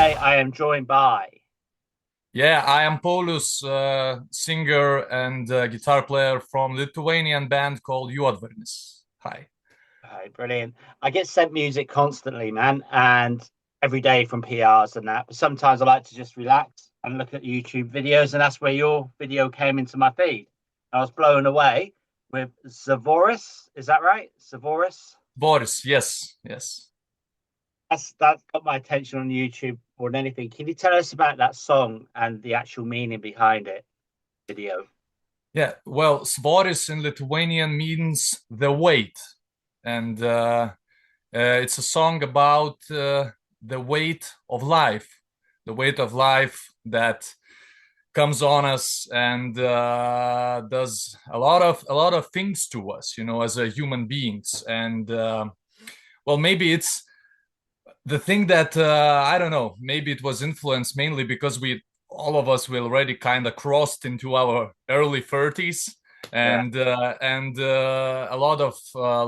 today I am joined by. Yeah, I am Paulus, singer and guitar player from Lithuanian band called JUODVARNIS. Hi. Hi, brilliant. I get sent music constantly, man, and every day from PRs and that. But sometimes I like to just relax and look at YouTube videos, and that's where your video came into my feed. I was blown away with Zavoris. Is that right? Zavoris? Boris, yes, yes. That got my attention on YouTube more than anything. Can you tell us about that song and the actual meaning behind it? Video. Yeah, well, Svoris in Lithuanian means the weight. And it's a song about the weight of life, the weight of life that comes on us and does a lot of things to us, as a human beings. And well, maybe it's the thing that I don't know. Maybe it was influenced mainly because we all of us we already kind of crossed into our early 30s, Yeah. and a lot of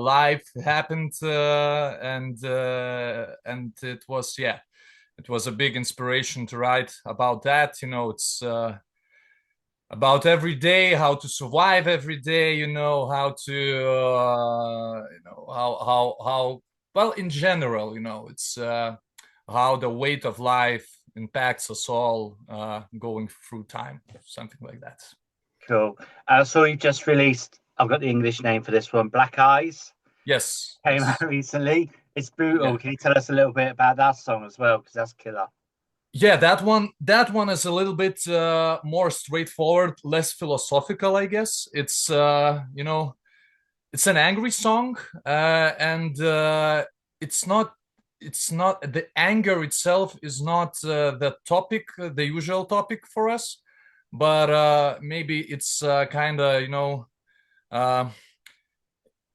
life happened, and it was, yeah, it was a big inspiration to write about that. It's about every day, how to survive every day, how to how well, in general, it's how the weight of life impacts us all, going through time, something like that. Cool. So you just released, I've got the English name for this one, Black Eyes, Yes, came out yes. recently. It's Yeah. brutal. Can you tell us a little bit about that song as well? Because that's killer. Yeah, that one is a little bit more straightforward, less philosophical, I guess. It's an angry song, and it's not the anger itself is not the topic, the usual topic for us, but maybe it's kind of, uh,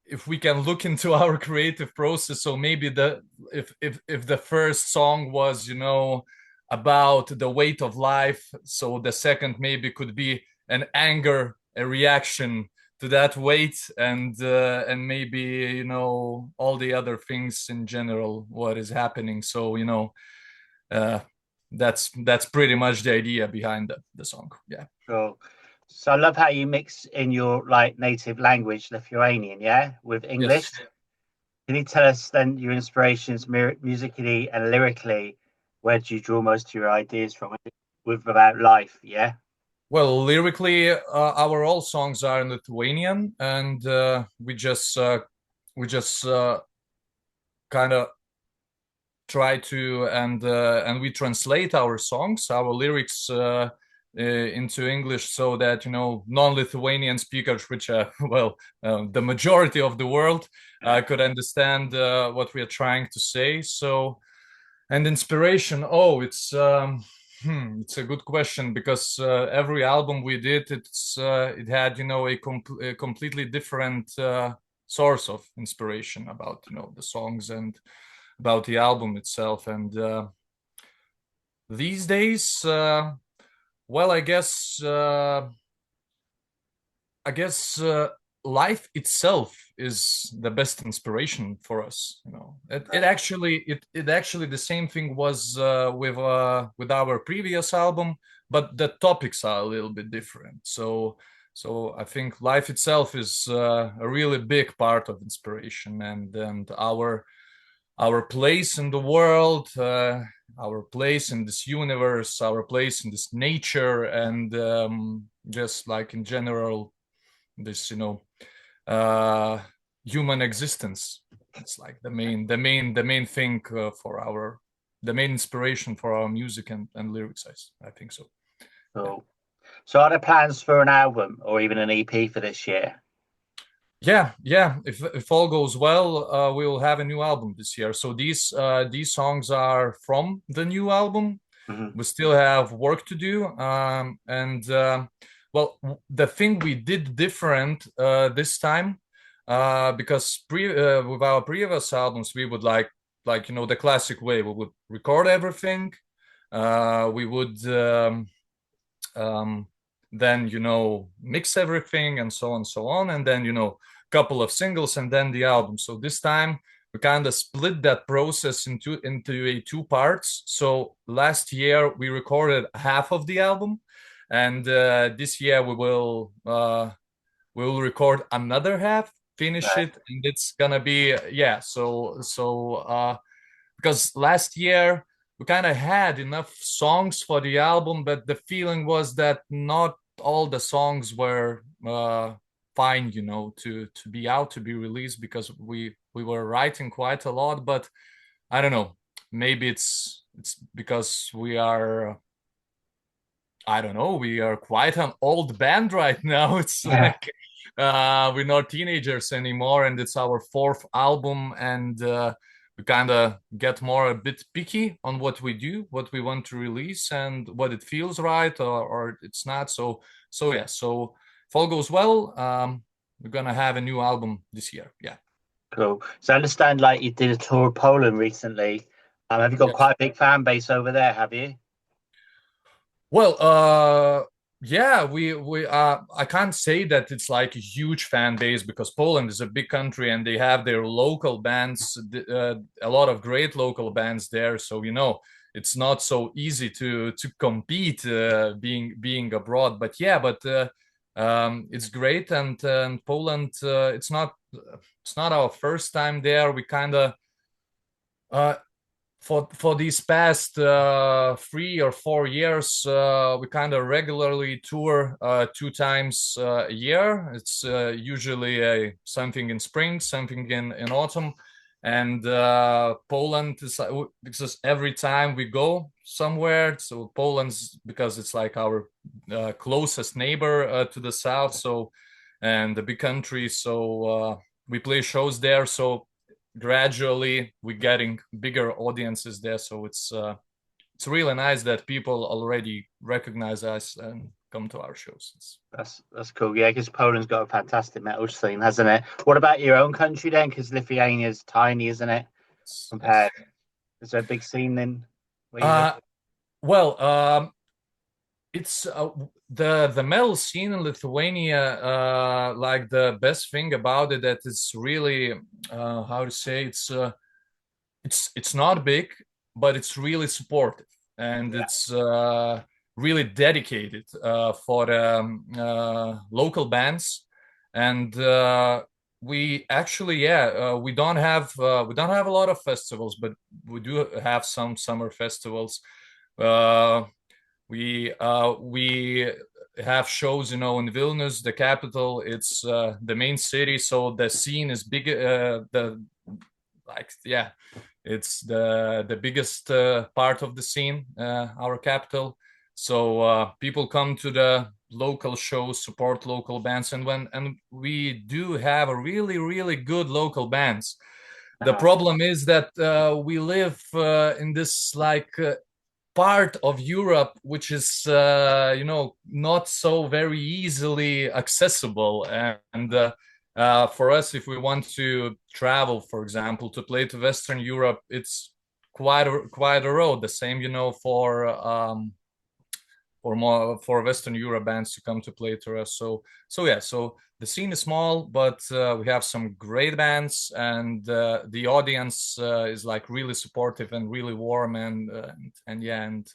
if we can look into our creative process. So maybe if the first song was, about the weight of life, so the second maybe could be an anger, a reaction to that weight, and maybe, all the other things in general, what is happening. So, uh that's pretty much the idea behind the song. Yeah. Cool. So I love how you mix in your like native language, Lithuanian, yeah, with English. Yes. Can you tell us then your inspirations musically and lyrically? Where do you draw most of your ideas from with about life? Yeah. Well, lyrically, our all songs are in Lithuanian, and we just kind of try to, and we translate our songs, our lyrics, into English, so that, non-Lithuanian speakers, which are well, the majority of the world, could understand what we are trying to say. So, and inspiration. Oh, it's a good question, because every album we did, it had, a completely different source of inspiration about, the songs and about the album itself. And these days, well, I guess life itself is the best inspiration for us. It actually the same thing was with our previous album, but the topics are a little bit different. So I think life itself is a really big part of inspiration, and our place in the world, our place in this universe, our place in this nature, and just like in general, this, uh human existence. It's like the main thing, for our the main inspiration for our music and lyrics. I think so. Yeah. Cool. So are there plans for an album or even an EP for this year? Yeah. If all goes well, we will have a new album this year. So these songs are from the new album. Mhm. We still have work to do, and well, the thing we did different this time, because with our previous albums, we would like, the classic way. We would record everything, we would, um, then, mix everything, and so on, and then, couple of singles, and then the album. So this time we kind of split that process into a two parts. So last year we recorded half of the album, and this year we will record another half, finish Right. it, and it's gonna be, yeah. Because last year we kind of had enough songs for the album, but the feeling was that not all the songs were fine, to be out, to be released, because we were writing quite a lot. But I don't know, maybe it's because we are, I don't know, we are quite an old band right now. It's Yeah. like we're not teenagers anymore, and it's our fourth album, and we kind of get more a bit picky on what we do, what we want to release, and what it feels right or it's not. So yeah. So if all goes well, we're gonna have a new album this year. Yeah. Cool. So I understand like you did a tour of Poland recently. Have you got Yes. quite a big fan base over there, have you? Well, yeah, we I can't say that it's like a huge fan base, because Poland is a big country and they have their local bands, a lot of great local bands there. So it's not so easy to compete, being abroad. But yeah, it's great, and Poland, it's not our first time there. We kind of uh, for these past 3 or 4 years, we kind of regularly tour 2 times a year. It's usually something in spring, something in autumn, and Poland is because every time we go somewhere, so Poland's, because it's like our closest neighbor to the south, so, and the big country, so we play shows there. So gradually we're getting bigger audiences there, so it's really nice that people already recognize us and come to our shows. That's cool. Yeah, because Poland's got a fantastic metal scene, hasn't it? What about your own country then? Because Lithuania's tiny, isn't it? Yes. Compared, is there a big scene then where you live? uh well, it's the metal scene in Lithuania, like the best thing about it, that it's really, how to say, it's not big, but it's really supportive, and Yeah. it's really dedicated for local bands. And we actually, yeah, we don't have a lot of festivals, but we do have some summer festivals. Uh, we have shows, in Vilnius, the capital. It's the main city, so the scene is big. The like Yeah, it's the biggest part of the scene, our capital. So people come to the local shows, support local bands, and we do have a really, really good local bands. The Uh-huh. problem is that we live in this like part of Europe, which is not so very easily accessible. And for us, if we want to travel, for example, to play to Western Europe, it's quite a road. The same, for Western Europe bands to come to play to us. So yeah, so the scene is small, but we have some great bands, and the audience is like really supportive and really warm, and yeah, and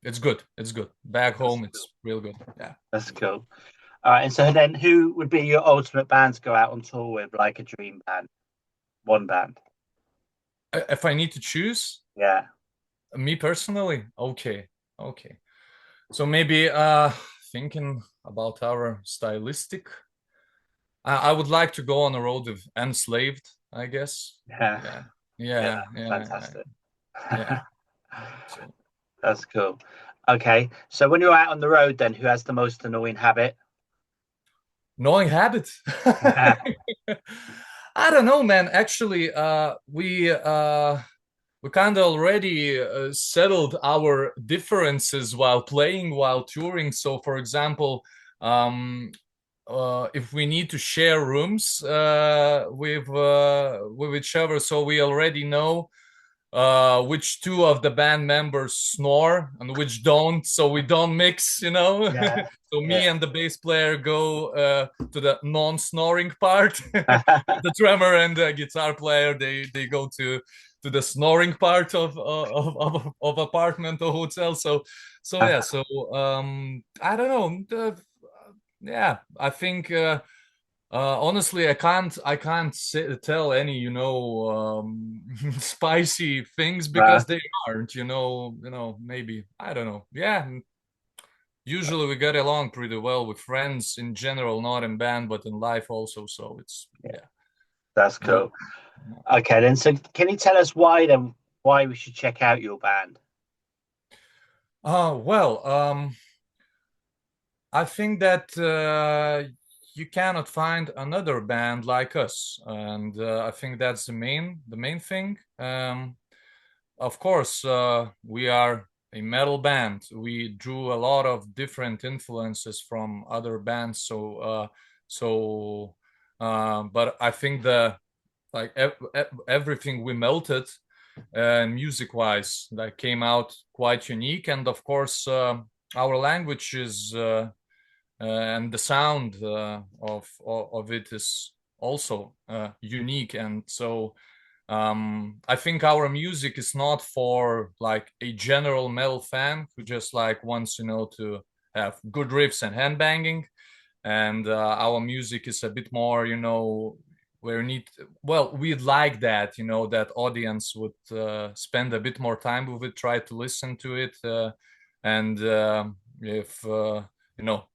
it's good. It's good. Back That's home, cool. it's real good. Yeah. That's cool. All right, and so then who would be your ultimate band to go out on tour with, like a dream band? One band. If I need to choose, Yeah. me personally, okay. So maybe thinking about our stylistic, I would like to go on a road with Enslaved, I guess. Yeah. Yeah, Yeah. yeah, yeah, Fantastic. yeah. So That's cool. Okay. So when you're out on the road, then who has the most annoying habit? knowing habit. I don't know, man. Actually, we kind of already settled our differences while playing, while touring. So, for example, if we need to share rooms with each other, so we already know which two of the band members snore and which don't, so we don't mix, you know. Yeah. So me and the bass player go to the non-snoring part. Yeah. The drummer and the guitar player they go to the snoring part of apartment or hotel. So yeah, so I don't know. Yeah, I think honestly, I can't tell any, spicy things Right. because they aren't, maybe I don't know. Yeah, usually we get along pretty well with friends in general, not in band but in life also. So it's Yeah, yeah, that's no. cool. Okay, then. So, can you tell us why we should check out your band? Well, I think that you cannot find another band like us, and I think that's the main thing. Of course, we are a metal band. We drew a lot of different influences from other bands. But I think everything we melted, music-wise, that came out quite unique. And of course, our language is and the sound of it is also unique. And so I think our music is not for like a general metal fan who just like wants, to have good riffs and hand banging. And our music is a bit more, where we'd like that, that audience would spend a bit more time with it, try to listen to it, and if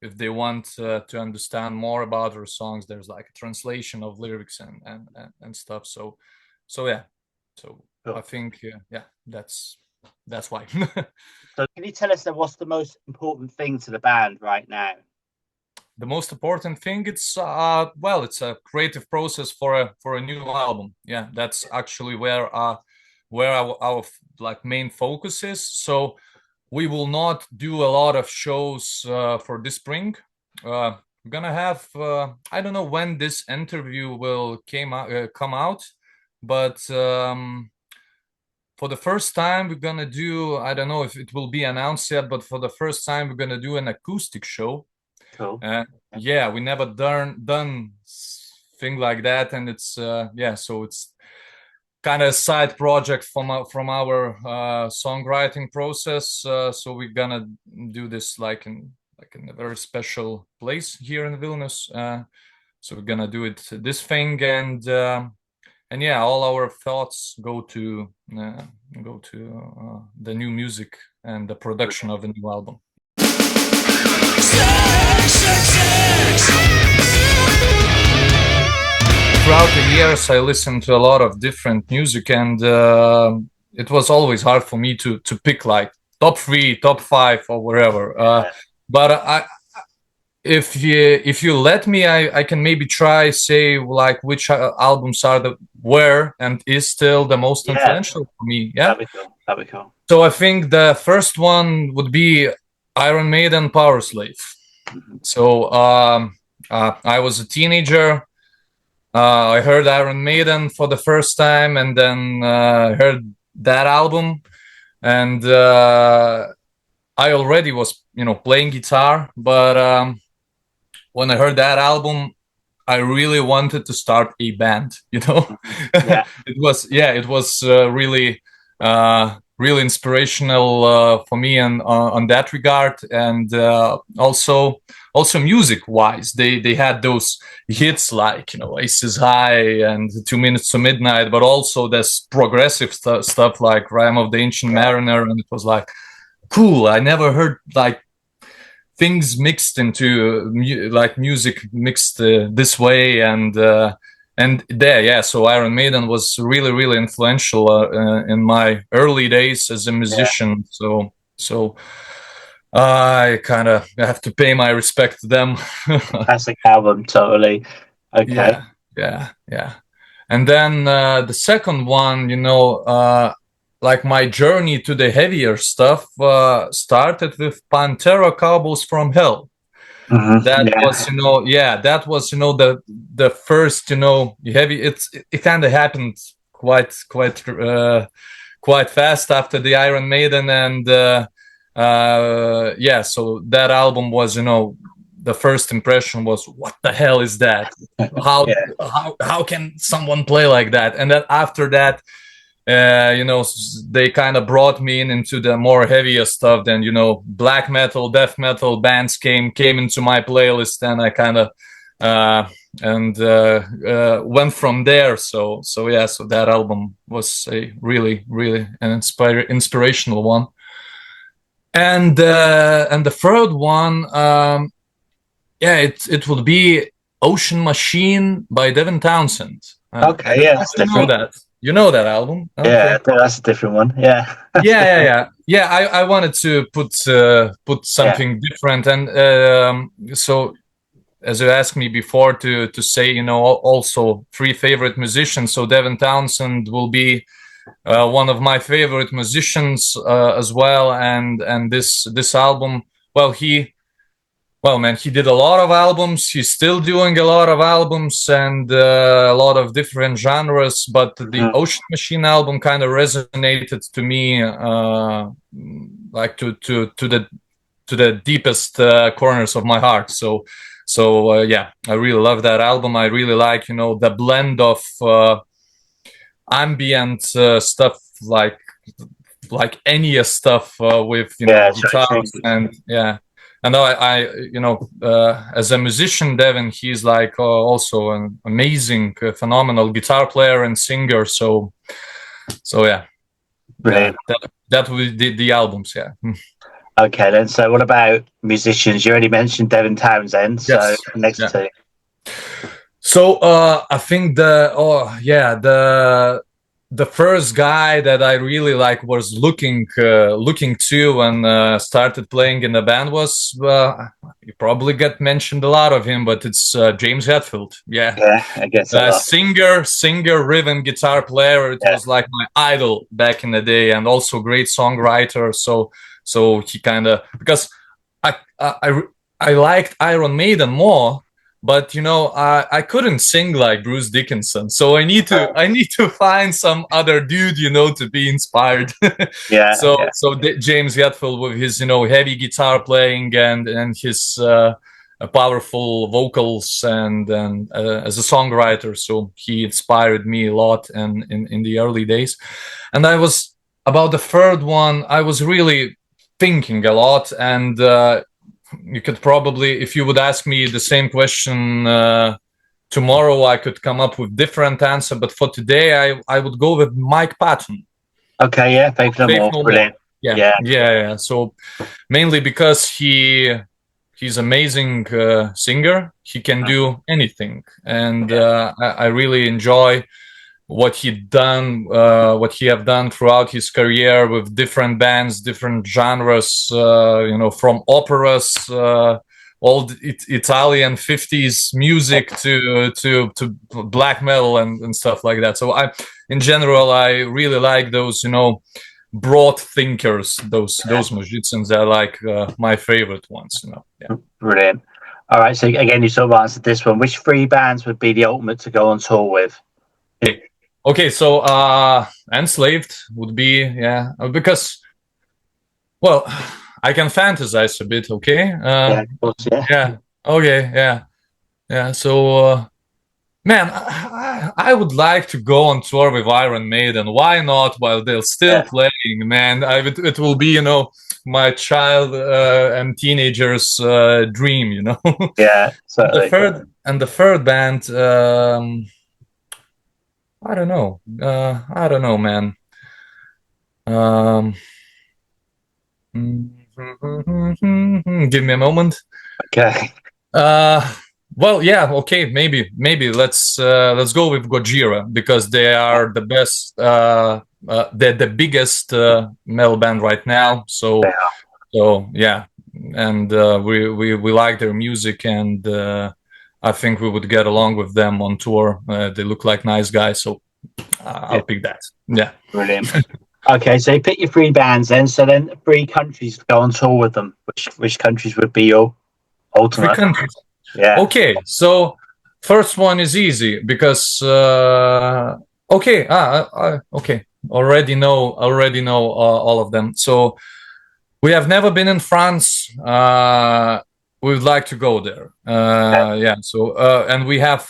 if they want to understand more about our songs, there's like a translation of lyrics and stuff. So yeah, so I Cool. think yeah, that's why. So, can you tell us then what's the most important thing to the band right now? The most important thing, it's it's a creative process for a new album. Yeah, that's actually where our like main focus is. So we will not do a lot of shows for this spring. We're gonna have I don't know when this interview will come out, but for the first time we're gonna do, I don't know if it will be announced yet, but for the first time we're gonna do an acoustic show. Cool. Yeah, we never done thing like that, and it's yeah, so it's kind of a side project from our songwriting process. So we're gonna do this like in a very special place here in Vilnius. So we're gonna do it this thing, and yeah, all our thoughts go to the new music and the production of the new album. Throughout the years, I listened to a lot of different music, and it was always hard for me to pick like top 3, top 5, or wherever. But if you let me, I can maybe try say like which albums were and is still the most influential for me. Yeah, That'd be cool. That'd be cool. so I think the first one would be Iron Maiden, Power Slave. So I was a teenager. I heard Iron Maiden for the first time, and then heard that album, and I already was, playing guitar. But when I heard that album, I really wanted to start a band. Yeah. It was really inspirational for me and on that regard, and also music wise, they had those hits like Aces High and 2 Minutes to Midnight, but also this progressive stuff like Rime of the Ancient Mariner, and it was like cool. I never heard like things mixed into like music mixed this way, and there, yeah. So Iron Maiden was really influential in my early days as a musician. So I kind of have to pay my respect to them. Fantastic album, totally. Okay. Yeah. And then the second one, like my journey to the heavier stuff started with Pantera, Cowboys from Hell. That was, that was, the first, heavy. It kind of happened quite quite fast after the Iron Maiden, and yeah, so that album was, the first impression was, what the hell is that? How Yeah. how can someone play like that? And then after that, they kind of brought me into the more heavier stuff. Then, black metal, death metal bands came into my playlist, and I kind of went from there. So yeah, so that album was a really an inspirational one. And the third one, yeah, it would be Ocean Machine by Devin Townsend. Okay, yeah, that's different. You know that album? Okay. Yeah, that's a different one. Yeah. Yeah. I wanted to put something different, and so as you asked me before to say, also 3 favorite musicians. So Devin Townsend will be one of my favorite musicians as well, and this album, man, he did a lot of albums. He's still doing a lot of albums, and a lot of different genres. But the Ocean Machine album kind of resonated to me, like to the deepest corners of my heart. So yeah, I really love that album. I really like, the blend of ambient stuff, like Enya stuff with guitars, and yeah. And I as a musician, Devin, he's like also an amazing, phenomenal guitar player and singer. So yeah, brilliant. That would be the albums, yeah. Okay, then. So what about musicians? You already mentioned Devin Townsend. So yes. Next two. So I think the first guy that I really was looking to and started playing in the band was, you probably get mentioned a lot of him, but it's James Hetfield. Yeah, I guess singer, rhythm guitar player. It was like my idol back in the day, and also great songwriter. So he kind of, because I liked Iron Maiden more. But I couldn't sing like Bruce Dickinson, so I need to find some other dude, to be inspired. So James Hetfield with his heavy guitar playing and his powerful vocals and as a songwriter, so he inspired me a lot in the early days. And I was, about the third one, I was really thinking a lot, and you could probably, if you would ask me the same question tomorrow, I could come up with different answer. But for today, I would go with Mike Patton. Okay, yeah, Faith No More. Brilliant. Yeah. So mainly because he's amazing singer. He can do anything, and I really enjoy what he have done throughout his career with different bands, different genres, from operas, old Italian 50s music to black metal and stuff like that. So in general, I really like those, broad thinkers, those musicians are like my favorite ones. Yeah. Brilliant. All right, so again, you sort of answered this one. Which 3 bands would be the ultimate to go on tour with? Okay, so Enslaved would be, because, well, I can fantasize a bit, okay? Of course, yeah. Okay, yeah. So, man, I would like to go on tour with Iron Maiden. Why not? While they're still playing, man. It will be, my child and teenagers' dream, Yeah. Certainly. The third band. I don't know, man. Give me a moment. Okay. Well, yeah, okay, maybe let's go with Gojira, because they are the best. They're the biggest metal band right now. So yeah, and we like their music, and I think we would get along with them on tour. They look like nice guys, so I'll pick that. Yeah. Brilliant. Okay, so you pick your 3 bands then. So then 3 countries to go on tour with them. Which countries would be your ultimate? 3 countries. Yeah. Okay, so first one is easy because okay. already know all of them. So we have never been in France. We would like to go there. Yeah. So and we have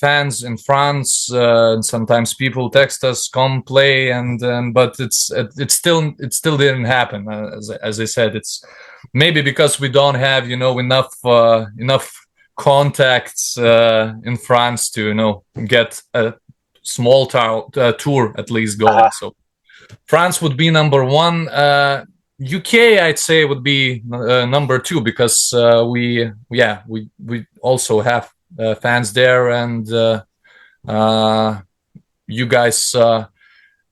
fans in France. And sometimes people text us, "Come play," and but it still didn't happen. As I said, it's maybe because we don't have enough contacts in France to get a small tour at least going. So France would be number one. UK, I'd say, would be number two because we also have fans there, and you guys.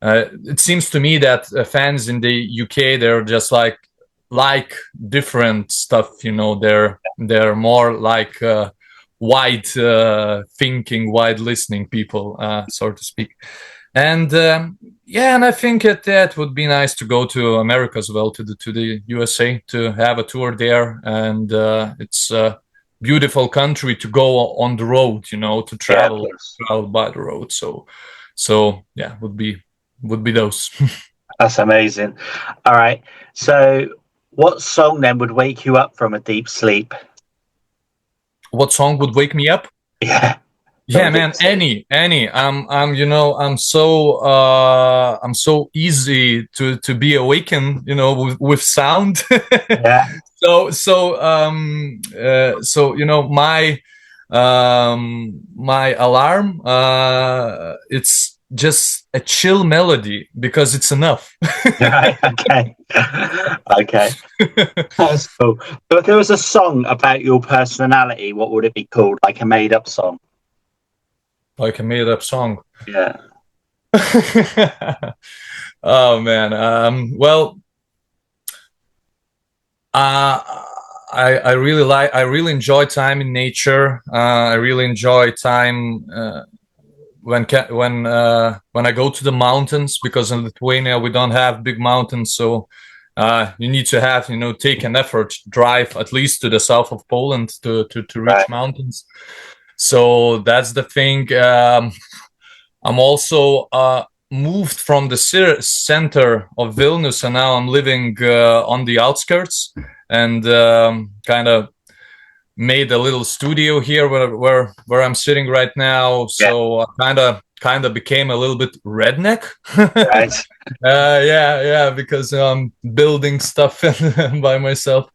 It seems to me that fans in the UK, they're just like different stuff. They're more like wide thinking, wide listening people, so to speak. And and I think that would be nice to go to America as well, to the USA, to have a tour there. And it's a beautiful country to go on the road, to travel by the road. So yeah, would be those. That's amazing. All right. So, what song then would wake you up from a deep sleep? What song would wake me up? Yeah. Yeah, man, any. I'm so easy to be awakened, with sound. Yeah. So my alarm, it's just a chill melody because it's enough. Right. Okay. Okay. That's cool. So if there was a song about your personality, what would it be called? Like a made-up song? Like a made-up song. Yeah. Oh man. Well, I really enjoy time in nature. I really enjoy time when I go to the mountains, because in Lithuania we don't have big mountains, so you need to have take an effort, drive at least to the south of Poland to reach mountains. So that's the thing. I'm also moved from the center of Vilnius, and now I'm living on the outskirts, and kind of made a little studio here where I'm sitting right now. So I kind of became a little bit redneck. Right. Yeah, because I'm building stuff by myself.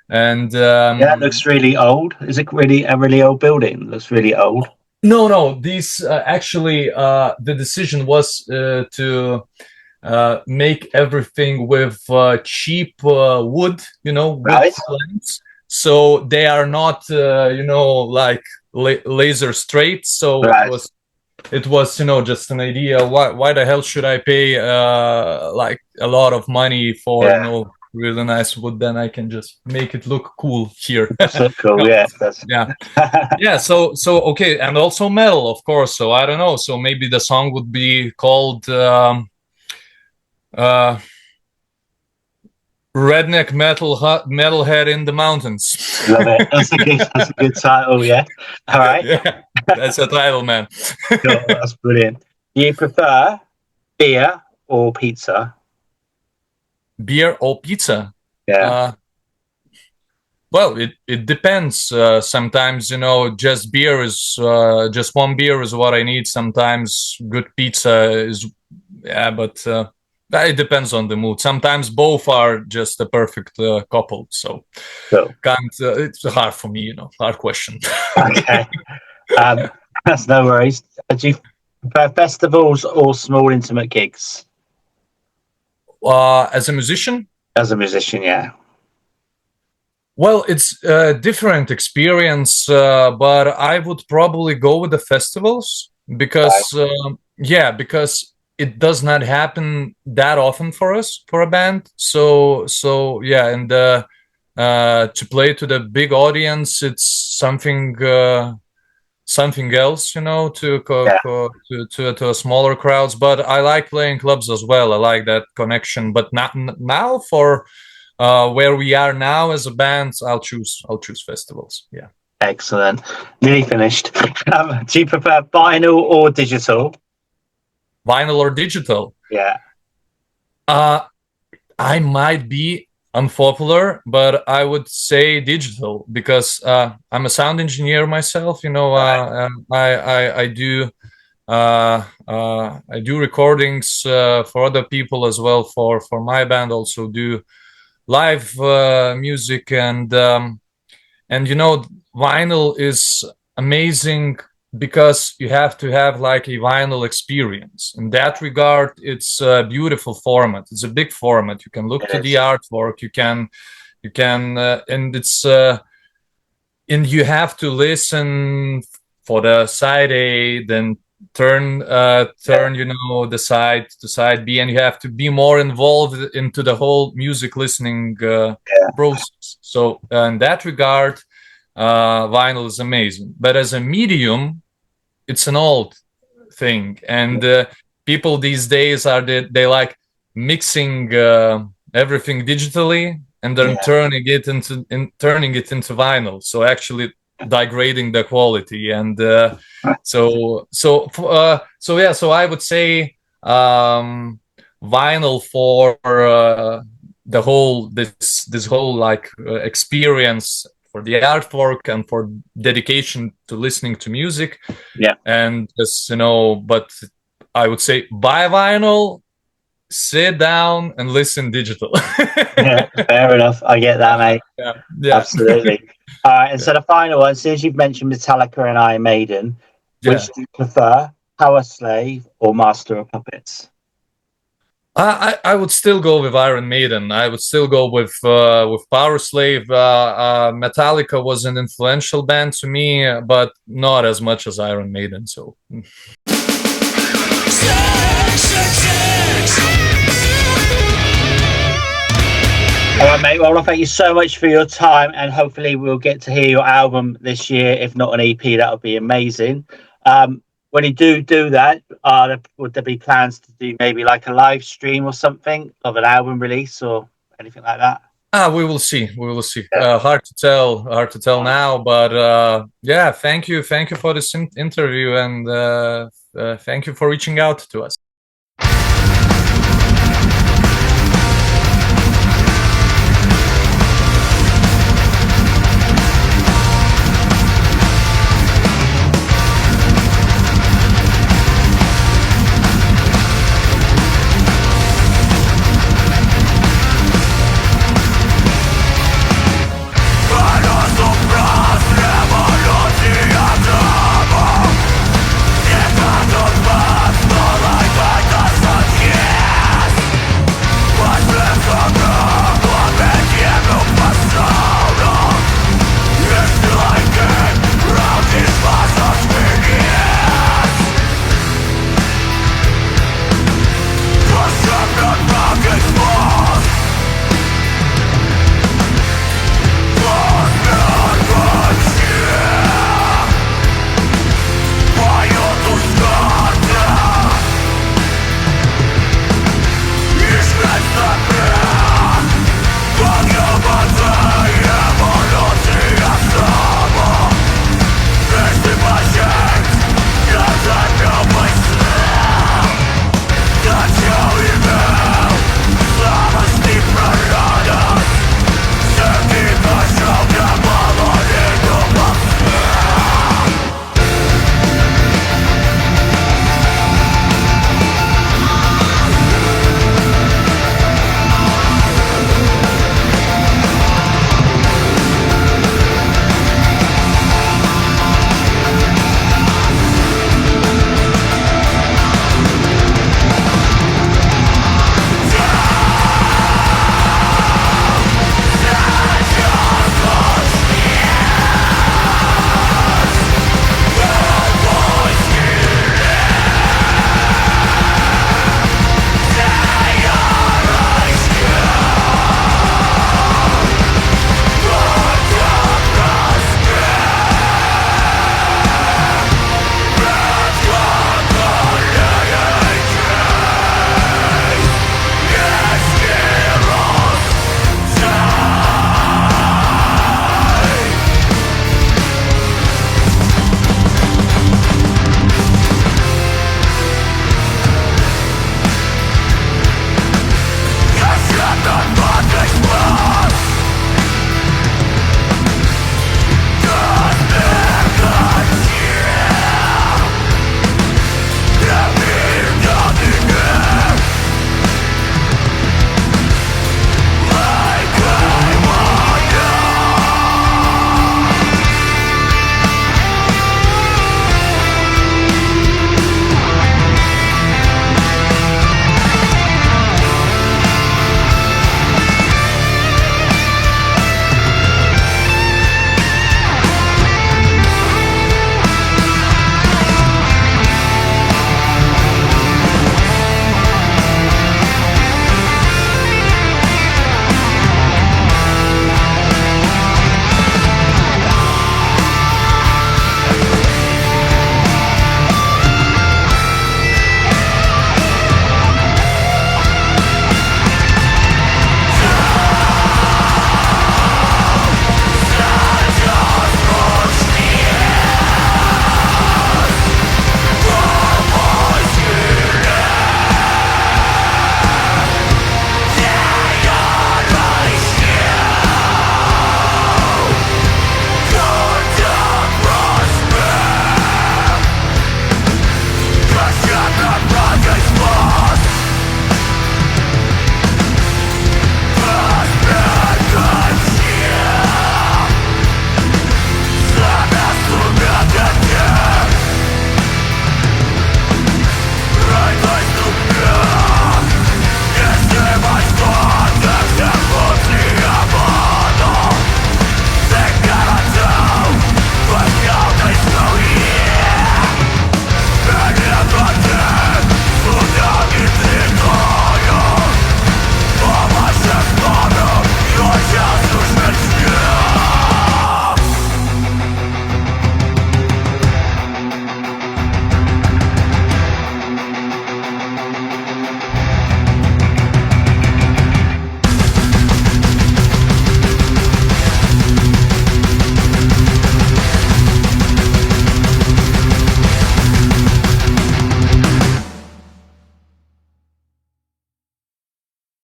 And it looks really old. Is it really a really old building? It looks really old. No. These actually, the decision was to make everything with cheap wood, wood planks. So they are not, like laser straight. So it was, just an idea. Why the hell should I pay like a lot of money for, really nice wood? Then I can just make it look cool here. That's so cool. Yeah. So okay, and also metal, of course. So I don't know. So maybe the song would be called Redneck Metalhead in the Mountains. Love it. That's a good title. Yeah. All right. Yeah, that's a title, man. Sure, that's brilliant. Do you prefer beer or pizza? Beer or pizza? Yeah. Well, it depends. Sometimes, just beer is just one beer is what I need. Sometimes good pizza is, but it depends on the mood. Sometimes both are just a perfect couple. So it's hard for me, hard question. Okay. That's no worries. Do you prefer festivals or small intimate gigs? As a musician? As a musician, yeah. Well, it's a different experience, but I would probably go with the festivals because, because it does not happen that often for us, for a band. So yeah, and to play to the big audience, it's something else, to smaller crowds. But I like playing clubs as well. I like that connection. But now for where we are now as a band, I'll choose festivals. Yeah. Excellent. Nearly finished. Do you prefer vinyl or digital? vinyl or digital. Yeah. I might be unpopular, but I would say digital because I'm a sound engineer myself. You know, I do I do recordings for other people as well. For my band, also do live music, and you know, vinyl is amazing because you have to have like a vinyl experience. In that regard, it's a beautiful format. It's a big format. You can look It to the is. artwork. And it's and you have to listen for the side A, then turn you know, the side to side B, and you have to be more involved into the whole music listening process. So in that regard, vinyl is amazing. But as a medium, it's an old thing, and people these days they like mixing everything digitally and then turning it into vinyl. So actually degrading the quality, and so I would say vinyl for the whole this whole like experience, for the artwork and for dedication to listening to music. Yeah. And just, you know, but I would say buy vinyl, sit down and listen digital. Yeah, fair enough. I get that, mate. Yeah. Absolutely. All right, and so the final one, since you've mentioned Metallica and Iron Maiden, which do you prefer, Power Slave or Master of Puppets? I would still go with Iron Maiden. I would still go with Power Slave. Metallica was an influential band to me, but not as much as Iron Maiden. So. All right, mate. Well, thank you so much for your time, and hopefully we'll get to hear your album this year. If not an EP, that would be amazing. When you do that, would there be plans to do maybe like a live stream or something of an album release or anything like that? We will see. We will see. Hard to tell now. But yeah, thank you for this interview, and thank you for reaching out to us.